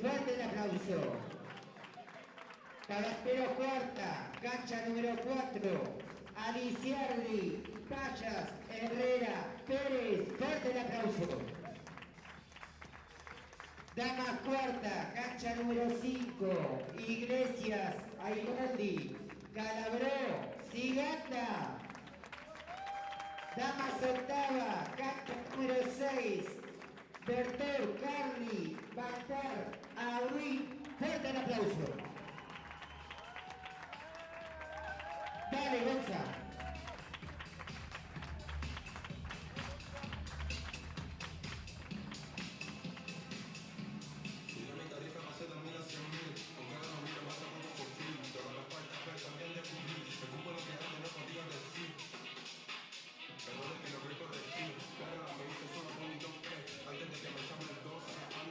fuerte el aplauso. Tabasquero cuarta, cancha número 4, Aliciardi, Payas, Herrera, Pérez, fuerte el aplauso. Damas cuarta, cancha número 5, Iglesias, Aigoldi, Calabró, Siganda. Damas octava, cancha número 6, Bertor, Carli, Bactar, Aui, fuerte el aplauso. Dale, Gonza. Perdón que no quiero corregir, claro, me hice solo con mi top 3, antes de que me llame el 12.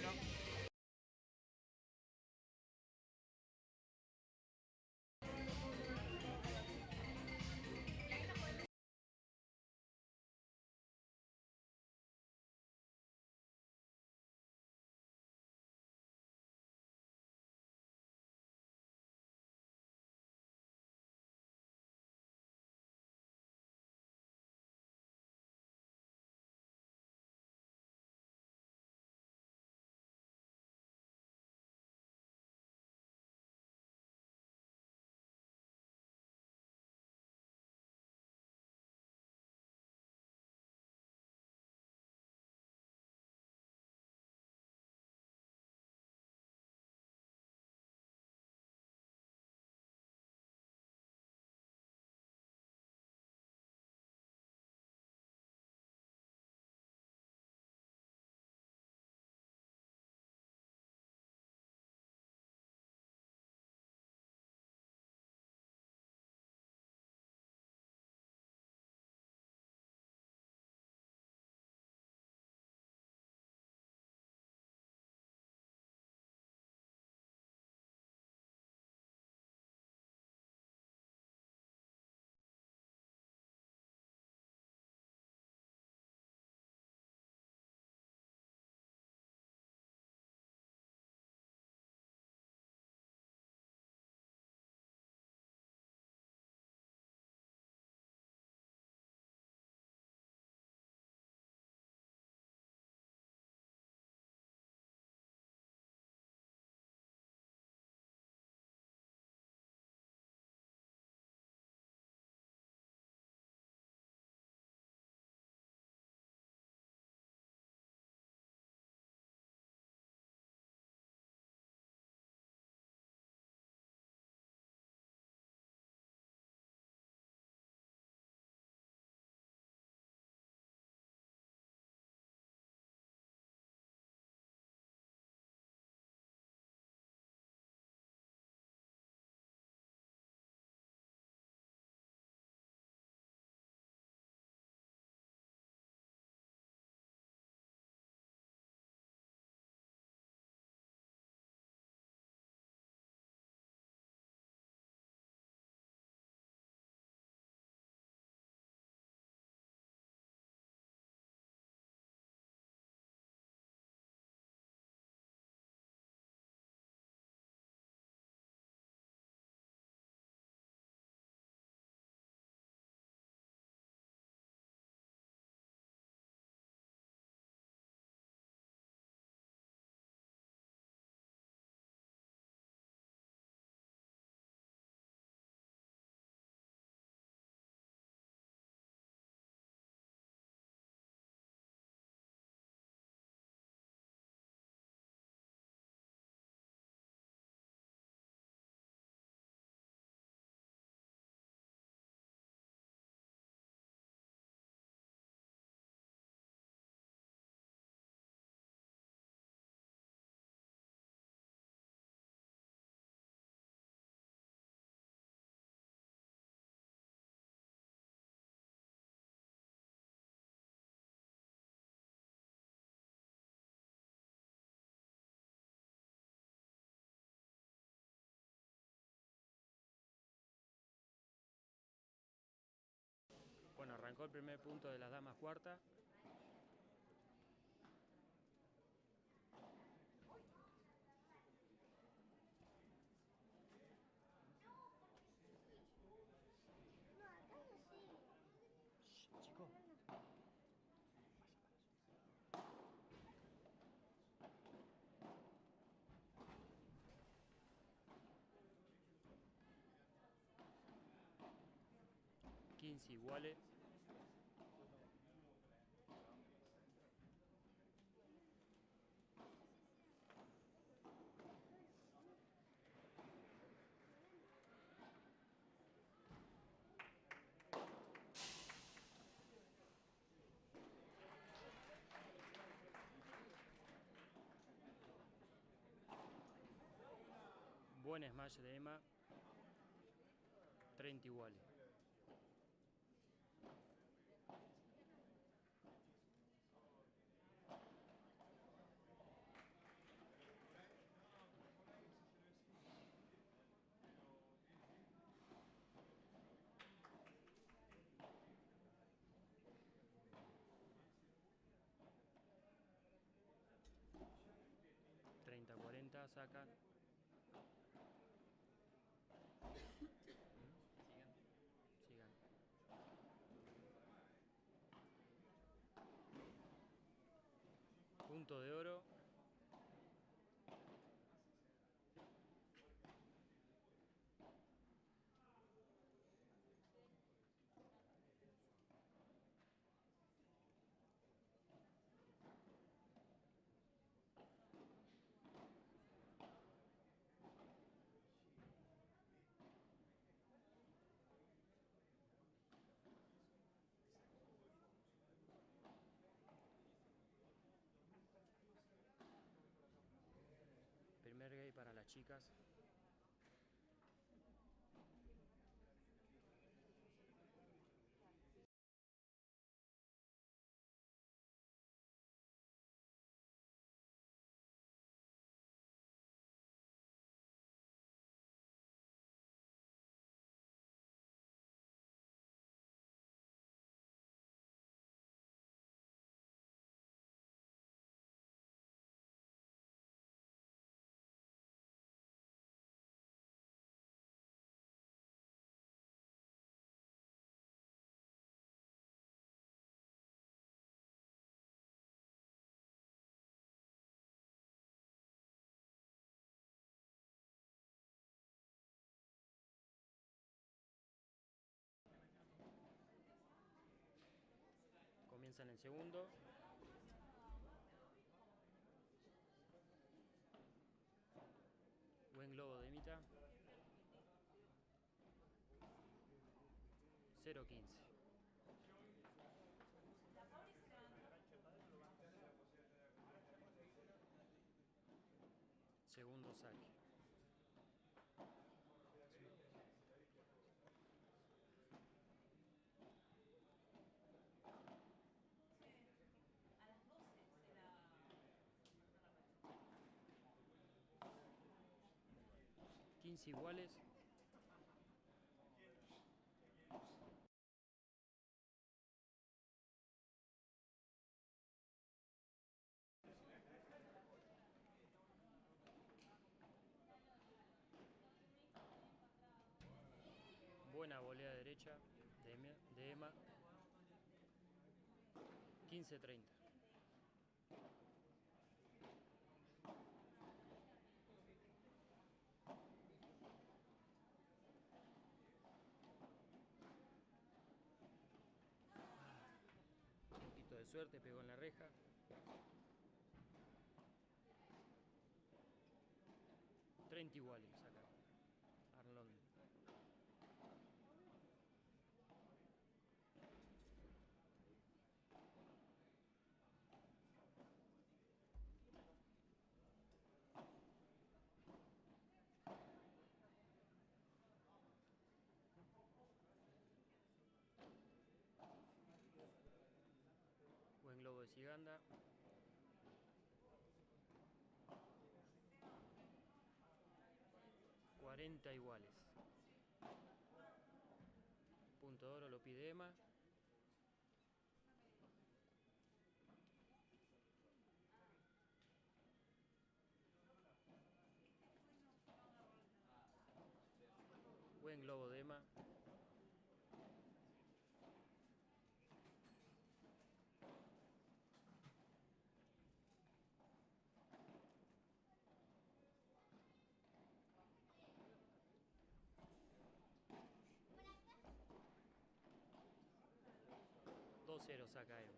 No. Bueno, arrancó el primer punto de las damas cuarta. Chico. 15 iguales. Buen smash de Emma. 30 iguales. sacan. Sigan. Punto de oro. Primer gay para las chicas. Comienzan el segundo. Buen globo de mitad. 0.15. Segundo saque. A las 12 será. 15 iguales. Buena volea derecha de Emma. 15-30. Un poquito de suerte, pegó en la reja. $30 iguales acá. Arlón. Buen globo de Siganda. $40 iguales. Punto de oro lo pide Emma. Buen globo de Emma. $2-0 saca Emma.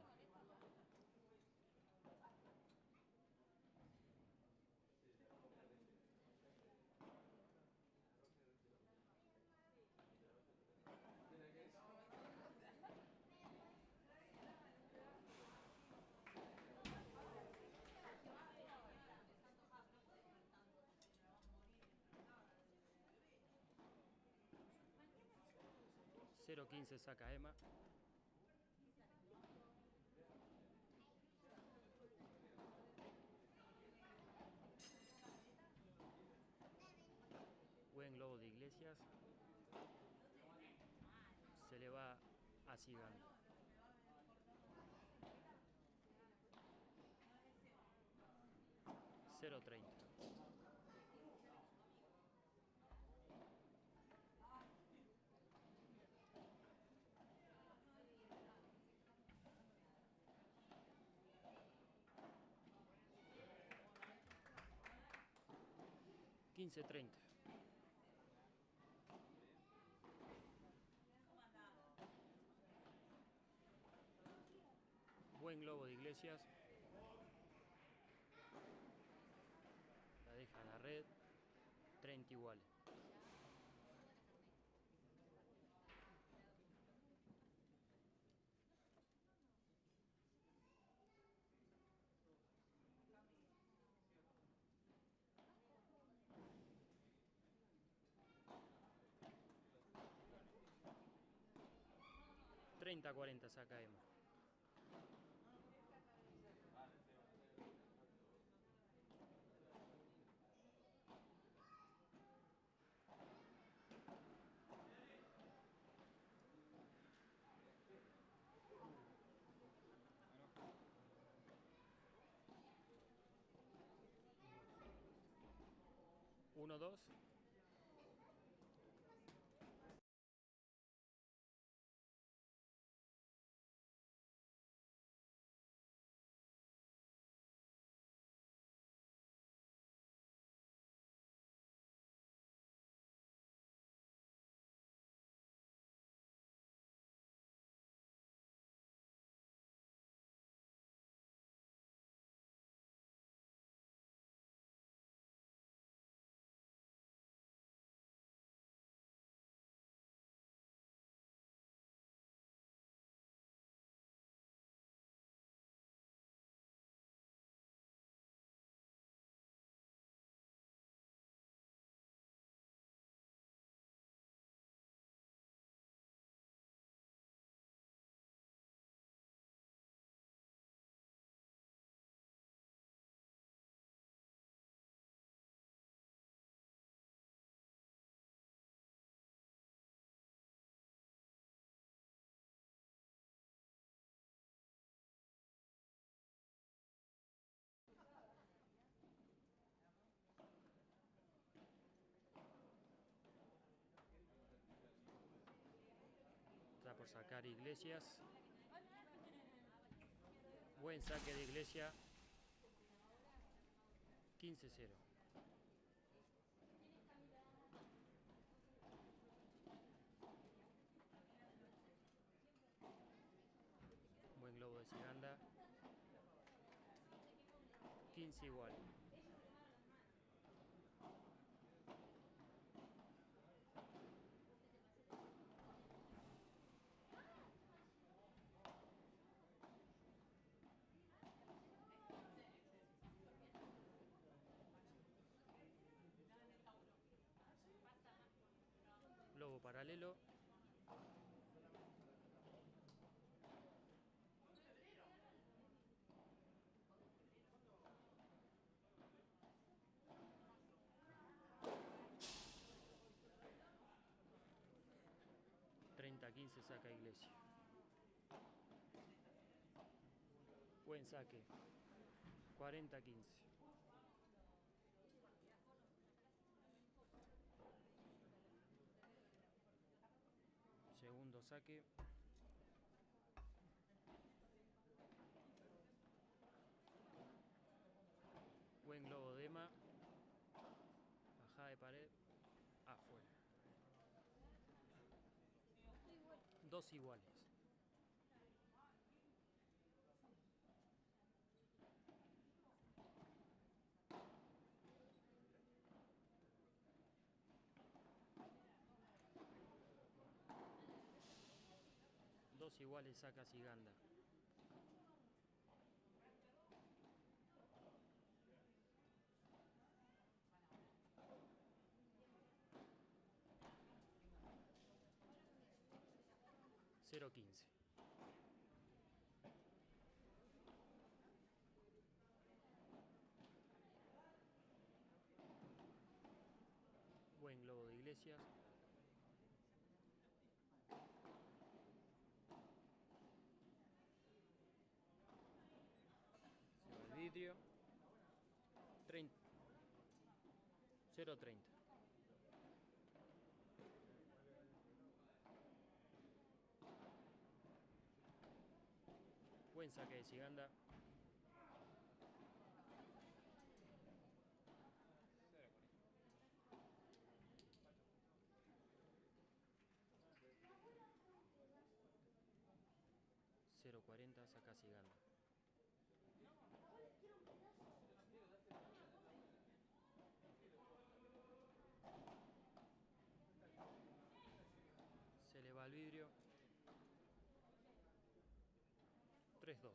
$0.15 saca Emma. Buen globo de Iglesias. Se le va a Siganda. $0.30. 15-30. Buen globo de Iglesias. La deja en la red. 30 iguales. $30-40 saca Emma. Uno, dos. Está por sacar Iglesias. Buen saque de Iglesias. 15-0. Buen globo de Siganda. 15 igual. Globo paralelo. $30-15 saca Iglesia. Buen saque. 40-15. Segundo saque. Buen globo de Emma. Bajada de pared. Afuera. Dos iguales. Dos iguales saca Siganda. $0-15. Buen globo de Iglesias. Se va el vidrio. 30. 0-30. Buen saque de Siganda. Siganda. Se le va al vidrio. 3-2.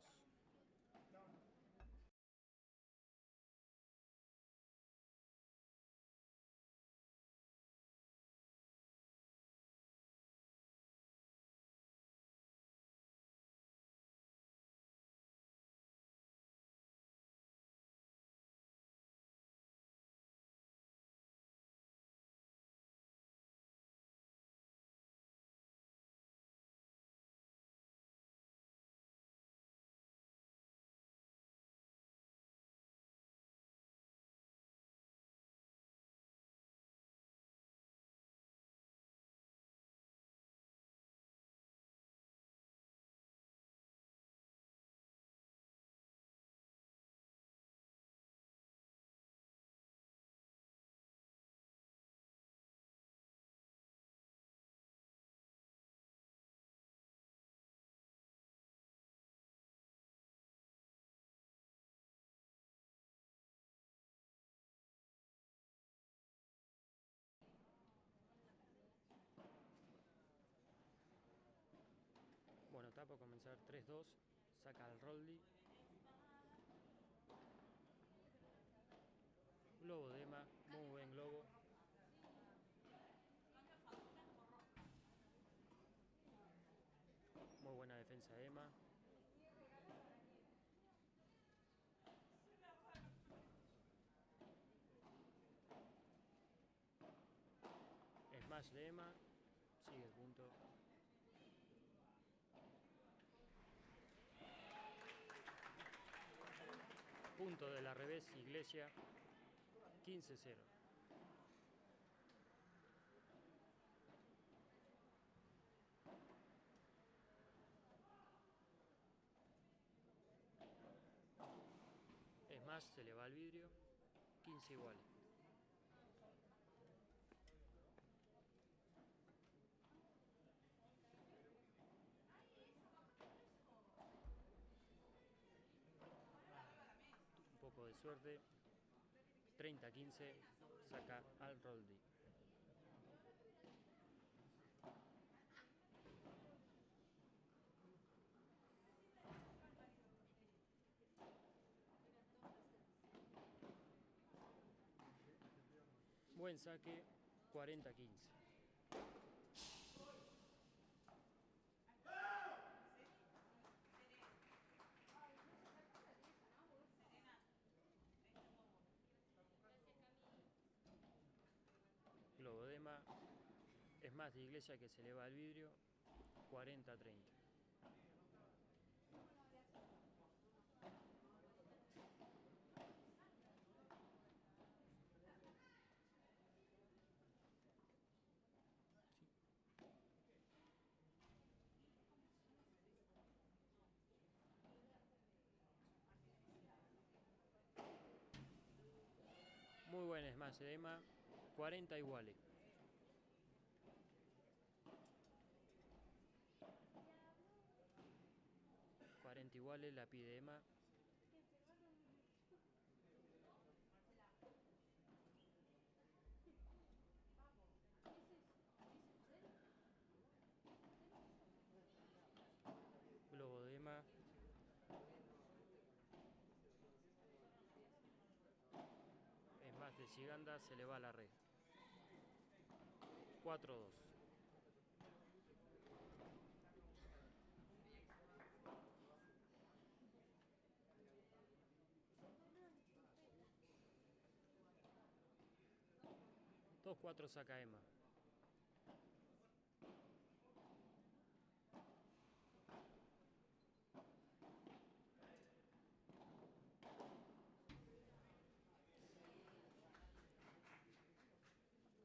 Bueno, está por comenzar 3-2. Saca al Roldi. Globo de Emma. Muy buen globo. Muy buena defensa de Emma. Smash de Emma. Sigue el punto. Punto de la revés Iglesia. 15-0. Smash se le va al vidrio. 15 iguales. Un poco de suerte. 30-15. Saca al Roldi. Buen saque. 40-15. Globo de Emma. Es más de Iglesia que se le va al vidrio. 40-30. Muy buen smash de Emma. 40 iguales. Iguales la pide Emma. Globo de Emma. Es más de Siganda, se le va a la red. 4-2. Dos 4 saca Emma.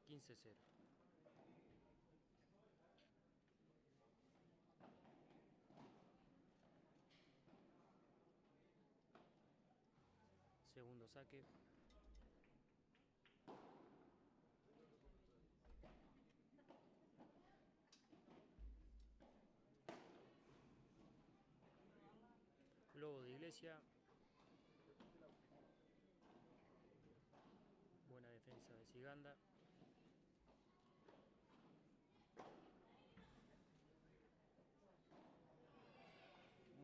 $15-0. Segundo saque. Iglesia. Buena defensa de Siganda.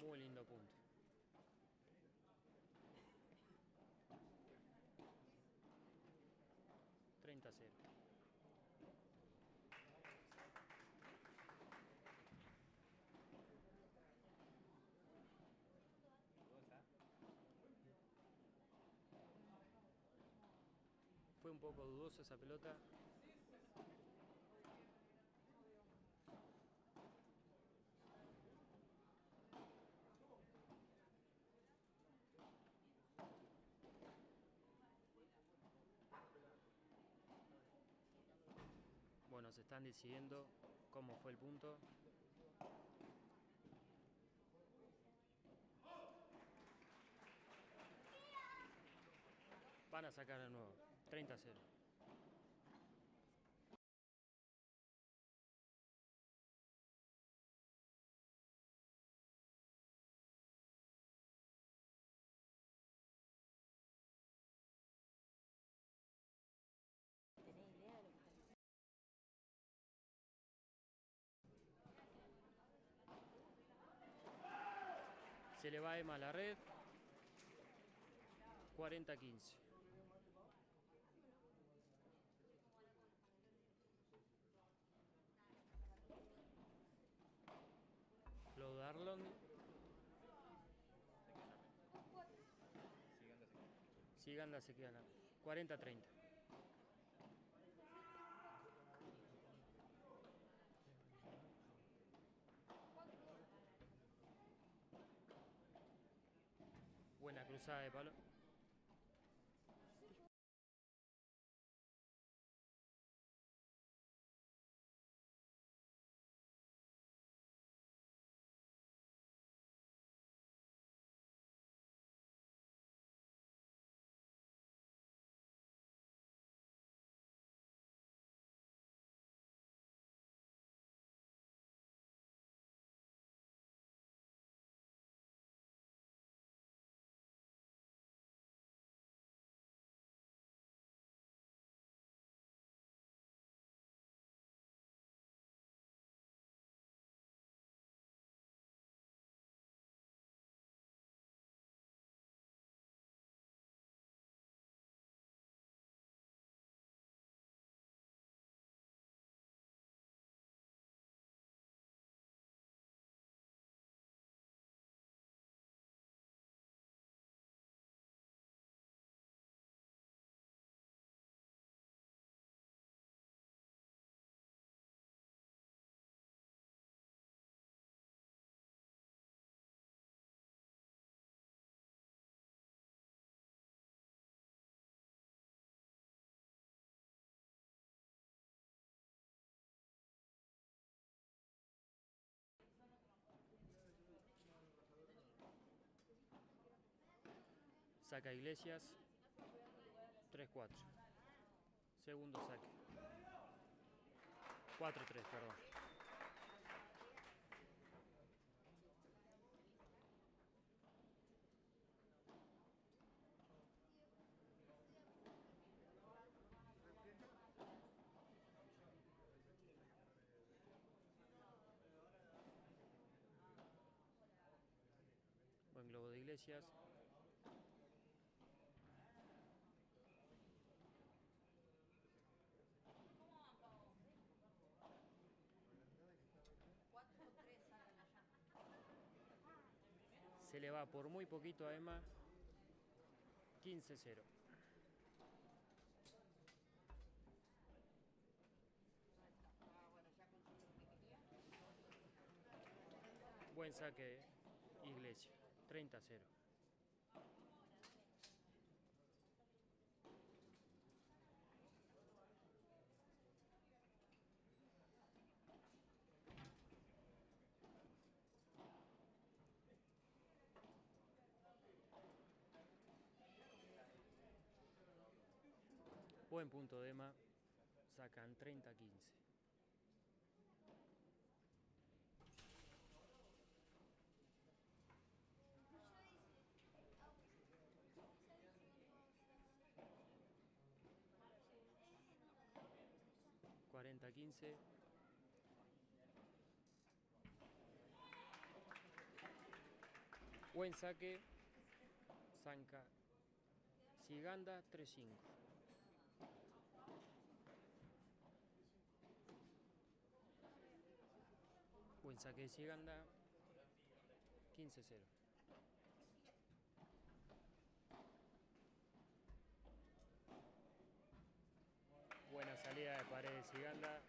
Muy lindo punto. $30-0. Fue un poco dudosa esa pelota. Bueno, se están decidiendo cómo fue el punto. Van a sacar de nuevo. 30-0. ¿Tenés idea de lo que está diciendo? Se le va Emma a la red. 40-15. Lo Darlon. Siganda se queda. 40-30. Buena cruzada de palo. Saca Iglesias. 3-4. Segundo saque. 4-3, perdón. Buen globo de Iglesias. Se le va por muy poquito a Emma. 15-0. Buen saque de Iglesia. 30-0. Buen punto de Emma. Sacan 30-15. 40-15. Buen saque. Zanca Ciganda 3-5. Buen saque de Ciganda 15-0. Buena salida de pared de Ciganda.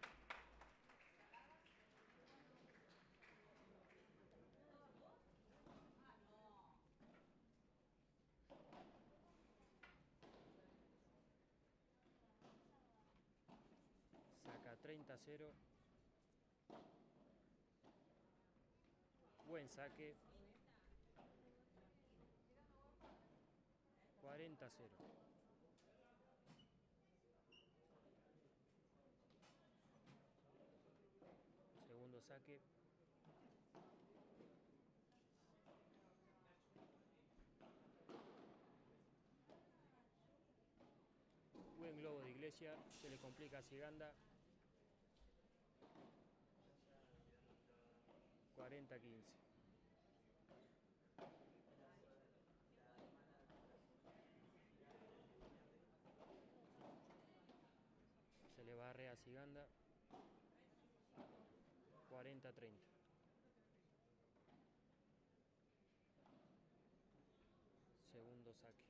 Saca 30-0. Buen saque. 40-0. Segundo saque. Buen globo de Iglesia. Se le complica a Ciganda. 40-15. Se le barre a Ciganda. 40-30. Segundo saque.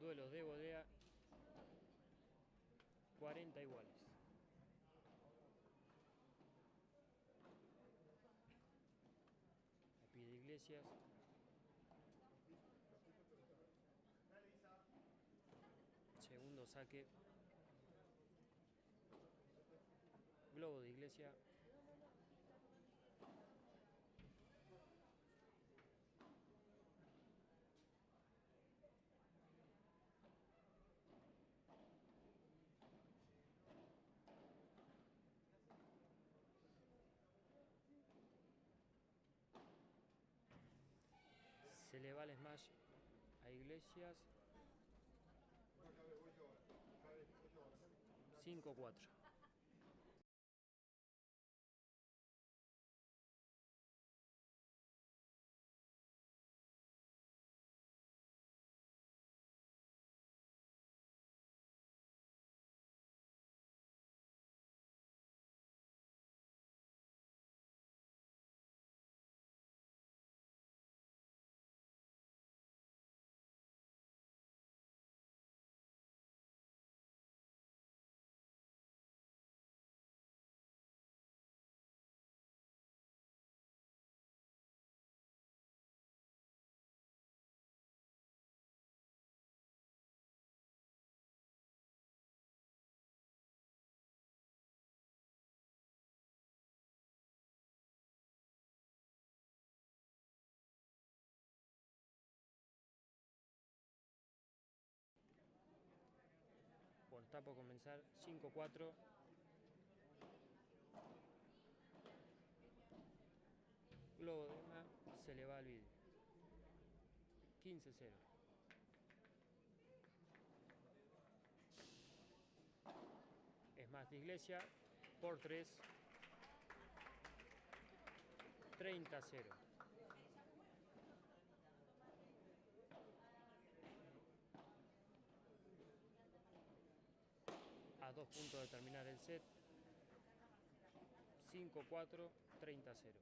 Duelos de bodea. 40 iguales. Le pide Iglesias. Segundo saque. Globo de Iglesia. Se le va el smash a Iglesias. 5-4. Bueno, está por comenzar. 5-4. Globo de Emma. Se le va al vídeo. 15-0. Es más de Iglesia. Por 3. 30-0. A 2 puntos de terminar el set. 5-4, 30-0.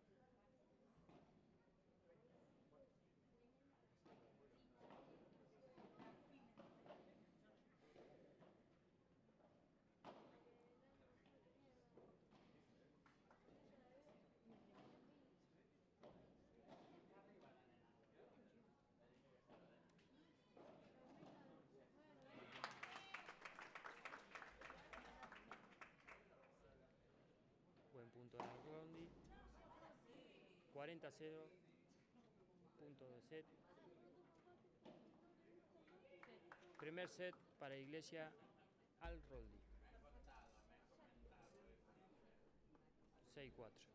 Buen punto de Rondi. 40-0. Punto de set. Primer set para Iglesia al Roldi. 6-4.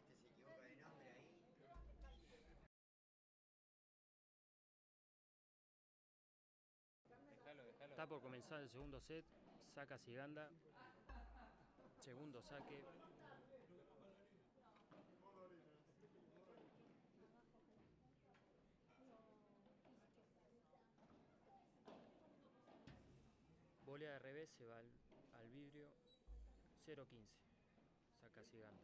Se equivoca de nombre ahí. Está por comenzar el segundo set. Saca Ciganda. Segundo saque. Volea de revés, se va al vidrio. 0-15. Saca Ciganda.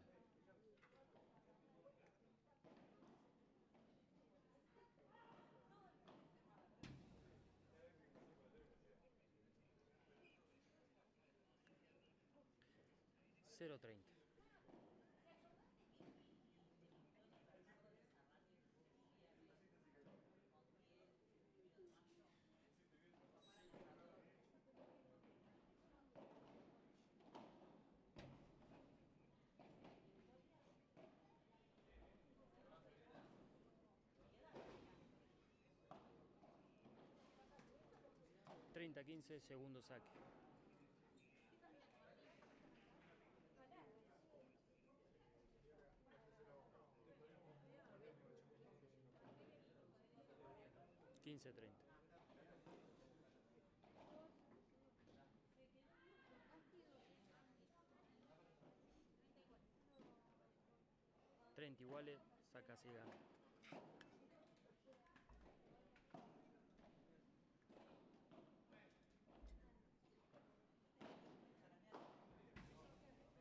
Cero 30. Treinta 15, segundo saque. Quince 30. 30 iguales, saca Ciganda.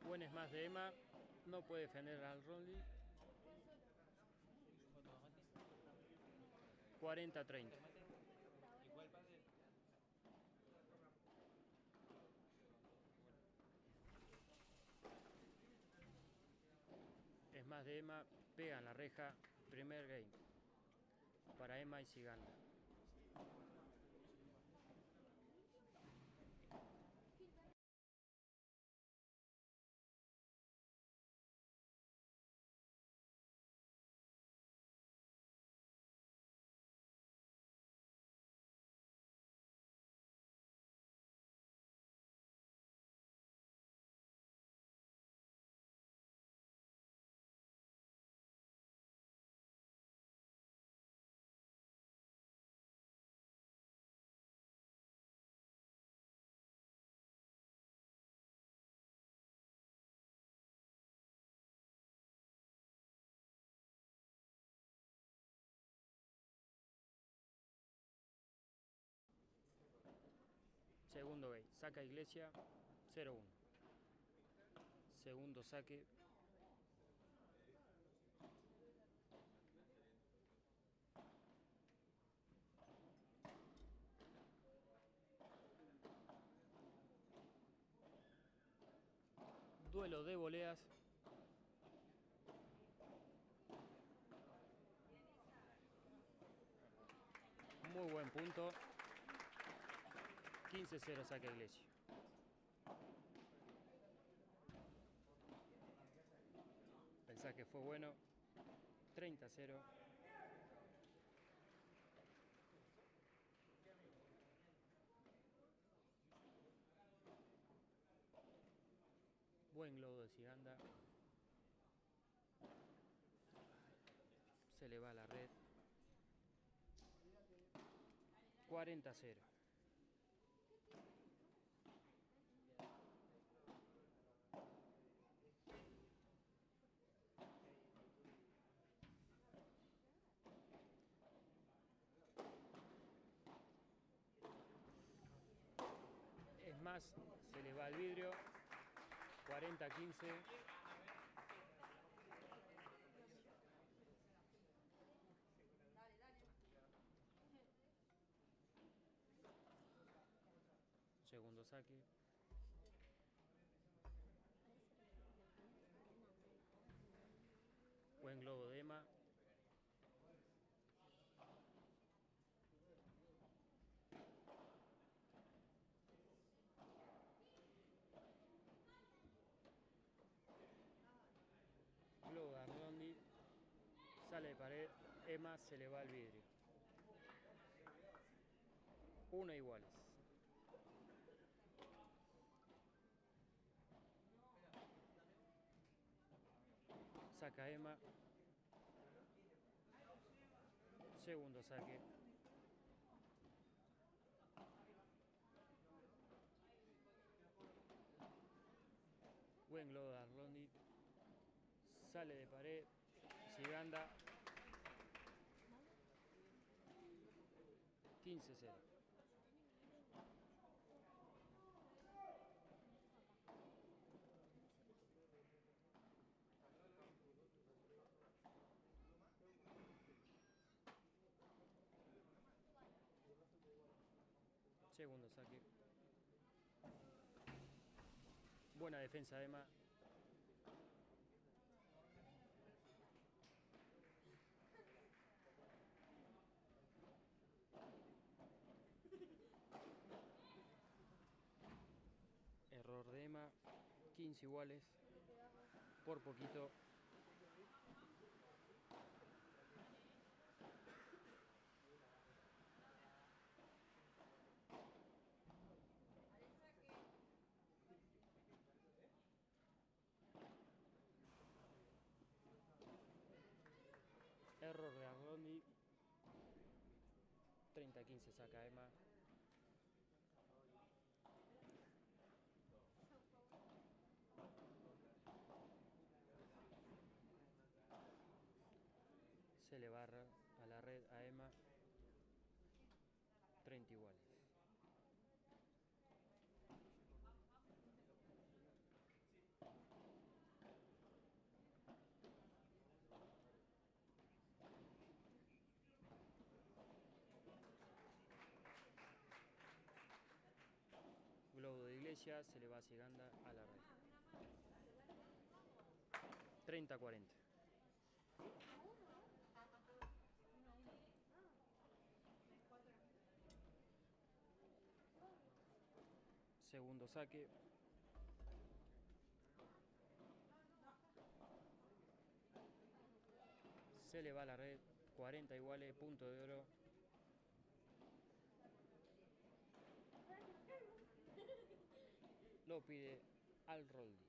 Buen es más de Emma, no puede defender al Roldi. 40-30. Es más de Emma, pega en la reja, primer game. Para Emma y Ciganda. Segundo game, saca Iglesia, 0-1. Segundo saque. Duelo de voleas. Muy buen punto. 15-0 saque Iglesia. El saque fue bueno. 30-0. Buen globo de Ciganda. Se le va a la red. 40-0. Es más, se le va al vidrio. 40-15. Segundo saque. Buen globo de Emma. Globo de Arlondi. Sale de pared. Emma se le va al vidrio. 1 iguales. Saca Emma. Segundo saque. Buen globo de Arlondi. Sale de pared. Ciganda. 15-0. Segundo saque. Buena defensa de Emma. Error de Emma. 15 iguales. Por poquito. Error de Arlondi. 30-15 saca Emma. Se le va a la red a Emma. 30 iguales. Globo de Iglesia, se le va a Ciganda a la red. 30-40. Segundo saque. Se le va a la red. 40 iguales, punto de oro. Lo pide al Roldi.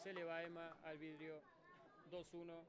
Se le va Emma al vidrio. 2-1.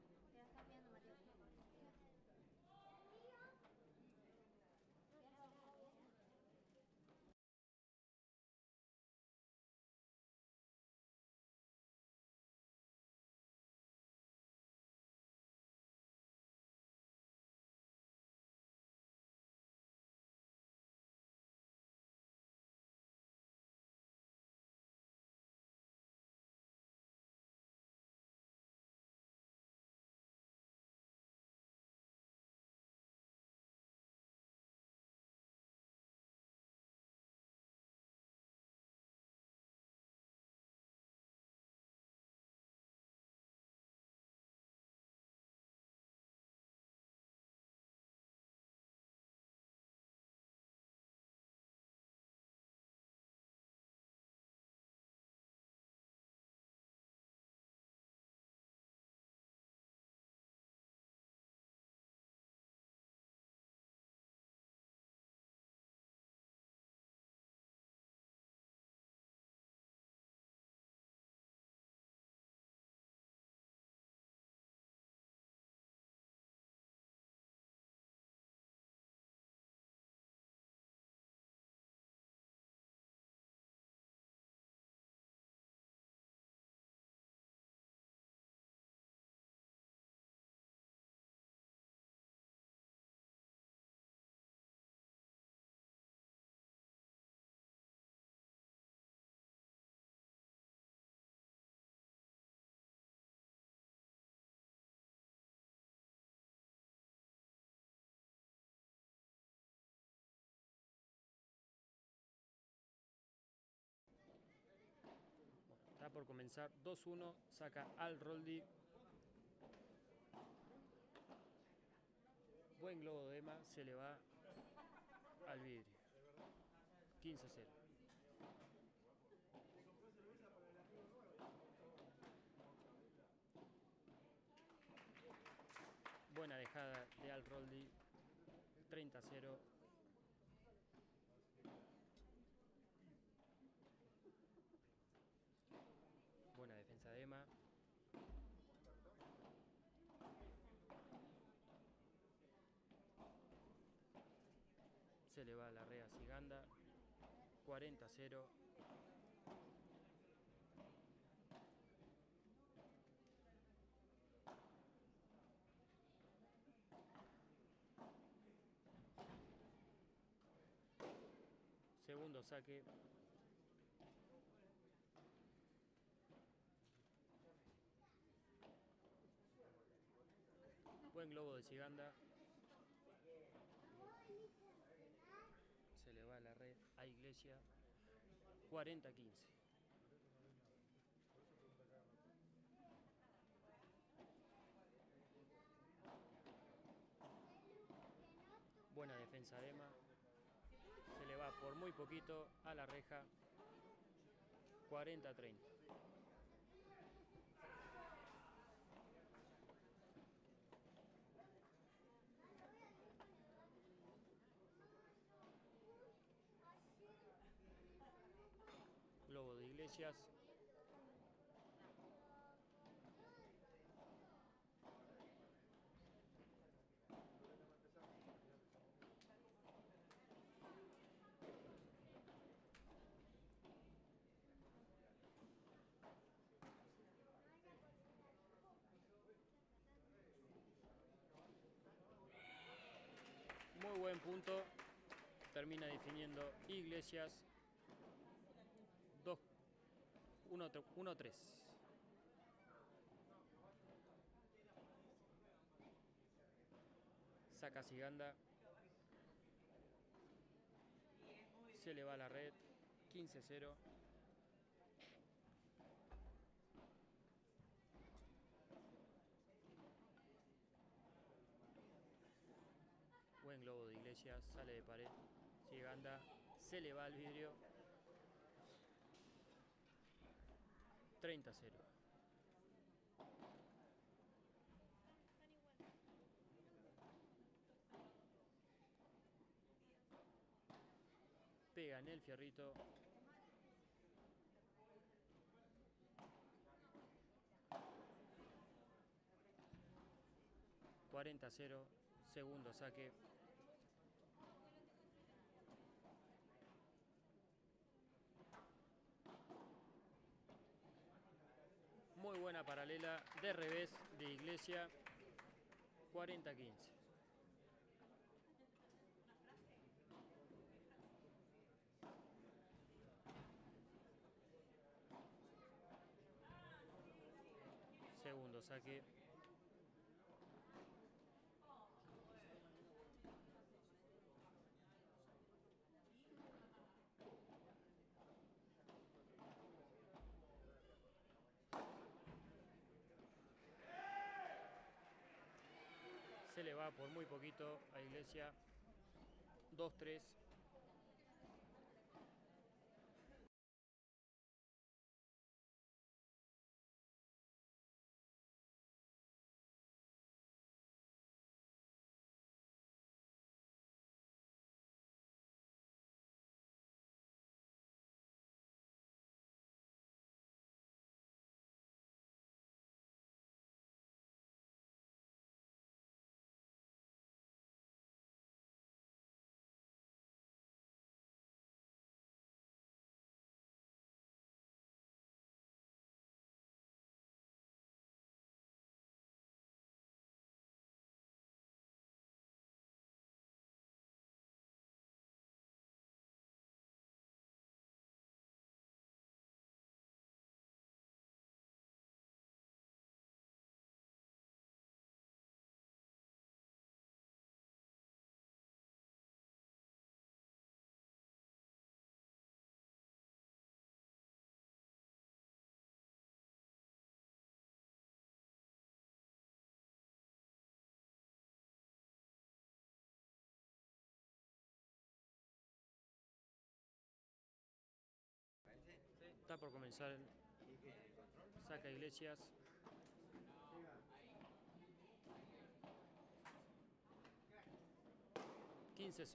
por comenzar. 2-1, saca al Roldi. Buen globo de Emma, se le va al vidrio. 15-0. Buena dejada de Al Roldi. 30-0. Buena defensa de Emma. Se le va la red a Siganda. 40-0. Segundo saque. Buen globo de Siganda. Se le va la red a Iglesia. 40-15. Buena defensa de Emma. Se le va por muy poquito a la reja. 40-30. Globo de Iglesias. Muy buen punto. Termina definiendo Iglesias. 1-3. Saca Siganda. Se le va a la red. 15-0. Buen globo de Iglesias. Sale de pared. Siganda. Se le va al vidrio. 30-0. Pega en el fierrito. 40-0. Segundo saque. Muy buena paralela de revés de Iglesia. 40-15. Segundo saque. Se le va por muy poquito a Iglesia. 2-3. Está por comenzar el saca Iglesias. $15-0.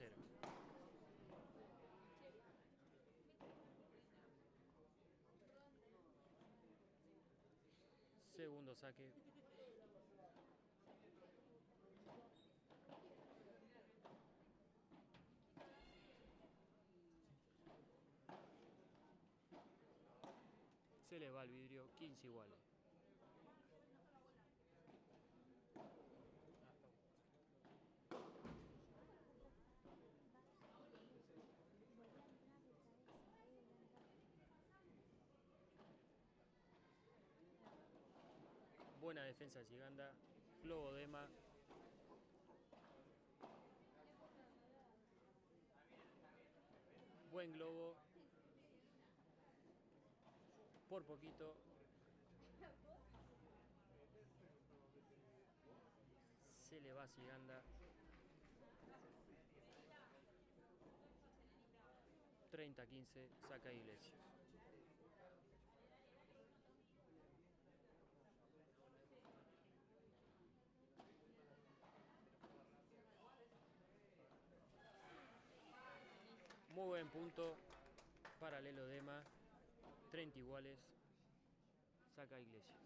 Segundo saque. Se le va al vidrio, 15 iguales. Buena defensa de Siganda. Globo de Ema. Buen globo. Por poquito. Se le va a Siganda. 30-15. Saca Iglesias. Muy buen punto. Paralelo de Ema. 30 iguales. Saca Iglesias.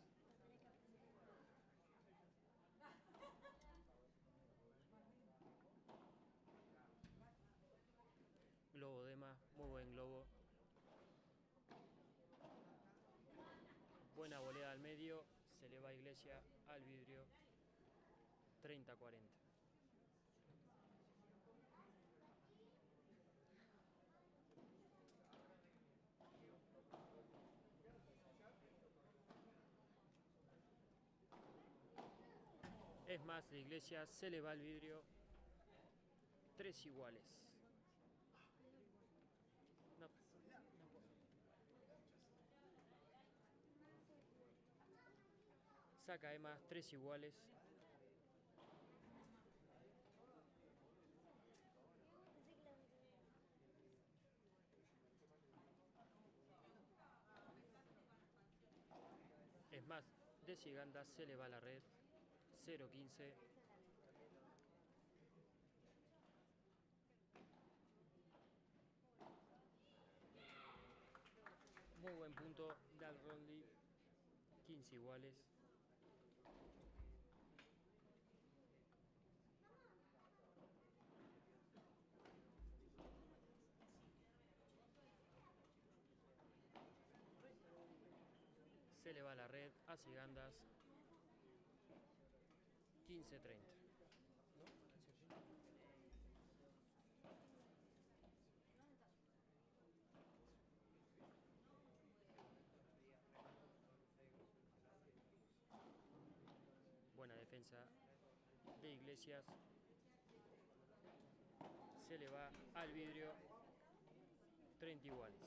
Globo de Ema. Muy buen globo. Buena volea al medio. Se le va a Iglesias al vidrio. 30-40. Es más, de Iglesias se le va al vidrio. 3 iguales. No. Saca Ema, 3 iguales. Es más, de Siganda se le va a la red. 0-15. Muy buen punto de Al-Rondi. 15 iguales. Se le va a la red a Sigandas. 15-30. Buena defensa de Iglesias. Se le va al vidrio. 30 iguales.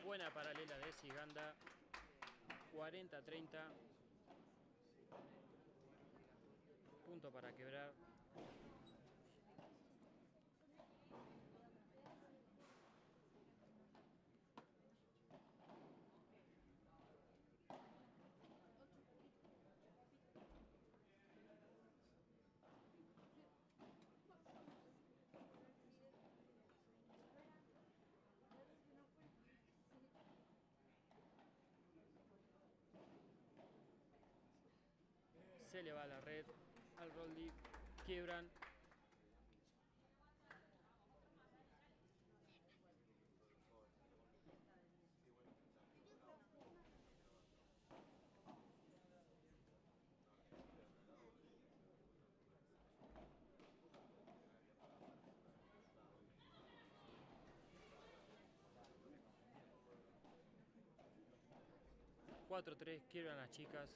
Buena paralela de Siganda. 40-30. Punto para quebrar. Se le va a la red al Roldi. Quiebran. $4-3. Quiebran las chicas.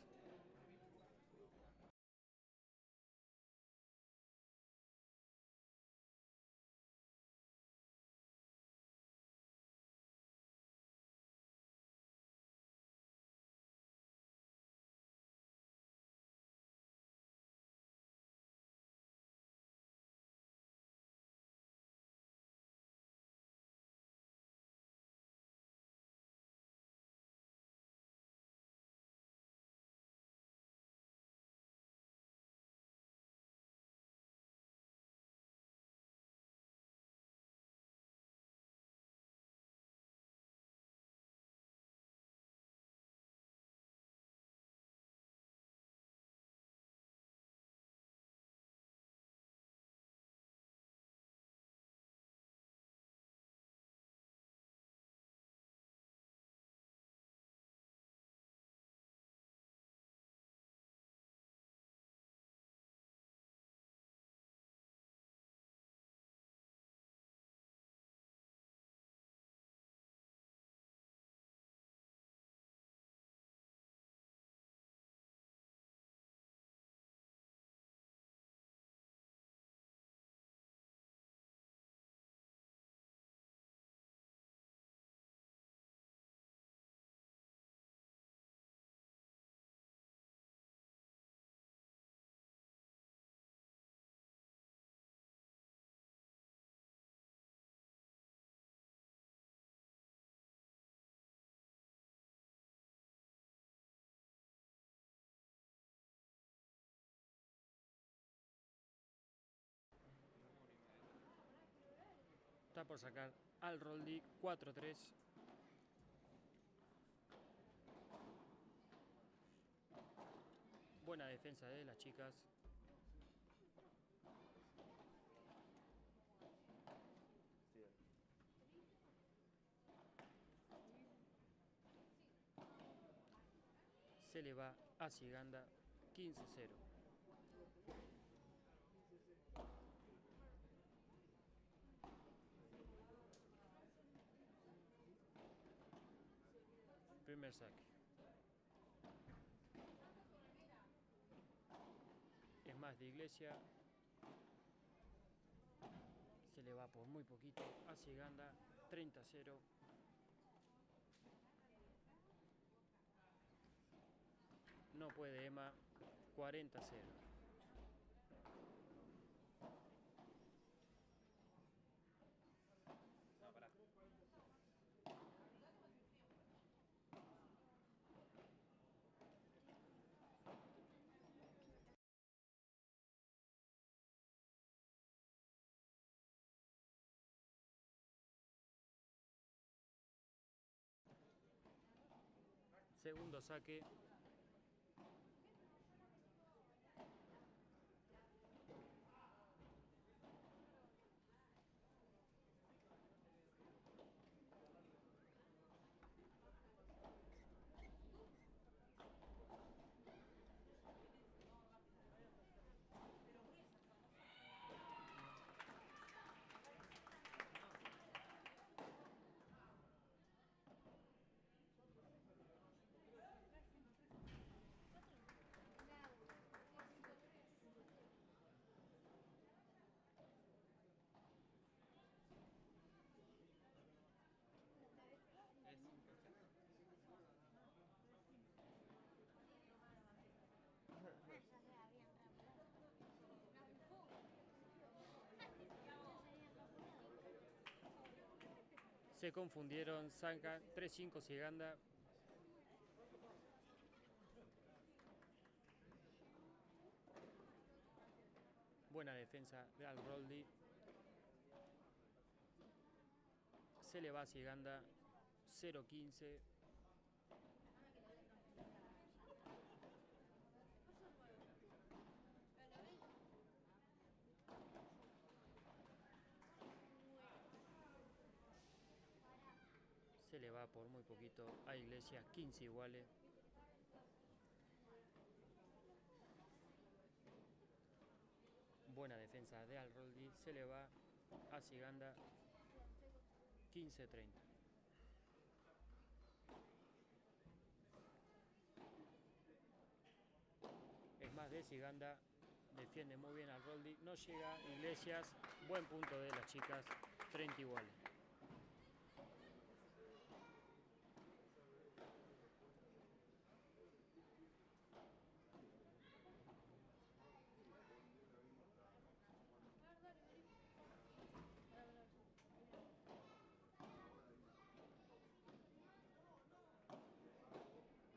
Está por sacar al Roldi 4-3. Buena defensa de las chicas. Se le va a Ciganda 15-0. Primer saque. Es más de Iglesia. Se le va por muy poquito a Ciganda 30-0. No puede Emma 40-0. Segundo saque. Se confundieron, saca 3-5 Ciganda. Buena defensa de Al-Roldi. Se le va a Ciganda 0-15. Se le va por muy poquito a Iglesias, 15 iguales. Buena defensa de Al-Roldi. Se le va a Ciganda 15-30. Es más de Ciganda. Defiende muy bien Al-Roldi. No llega Iglesias. Buen punto de las chicas. 30 iguales.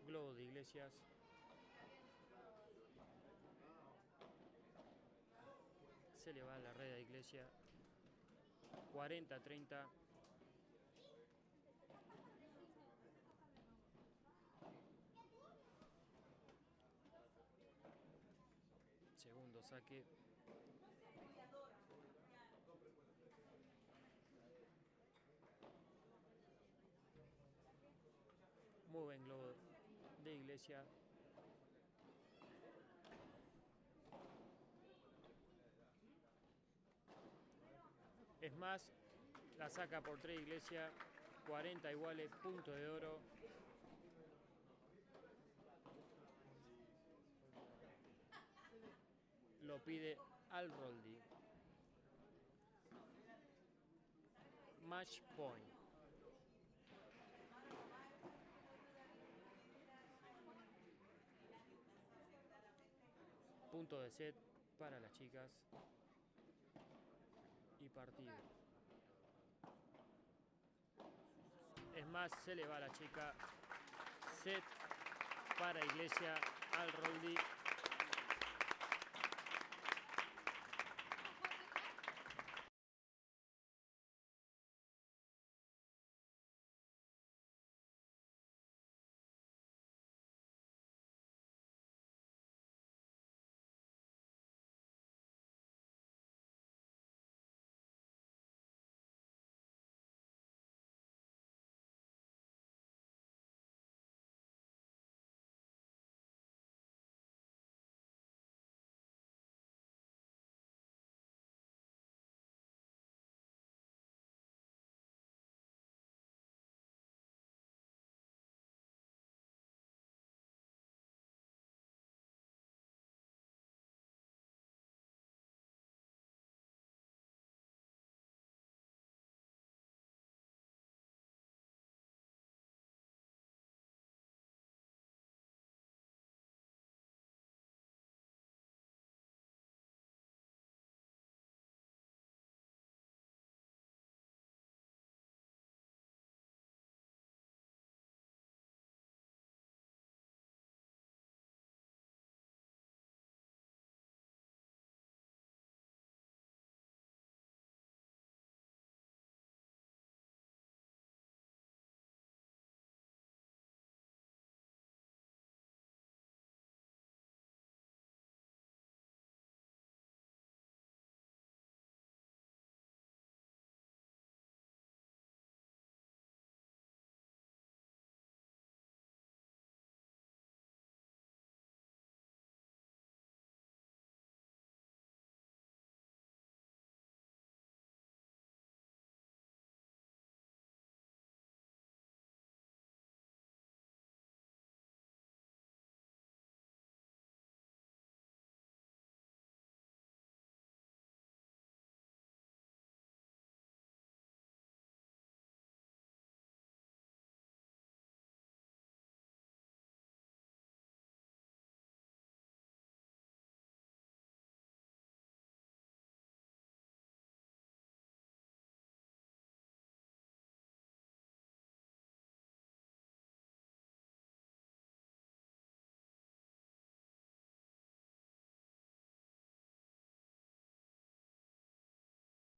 Globo de Iglesias. Se le va a la red de Iglesia 40-30. Segundo saque. Muy buen globo de Iglesia. Es más, la saca por 3 Iglesia, 40 iguales, punto de oro. Lo pide Al-Roldi. Match point. Punto de set para las chicas. Y partido. Es más, se le va a la chica. Set para Iglesia. Al-Roldi.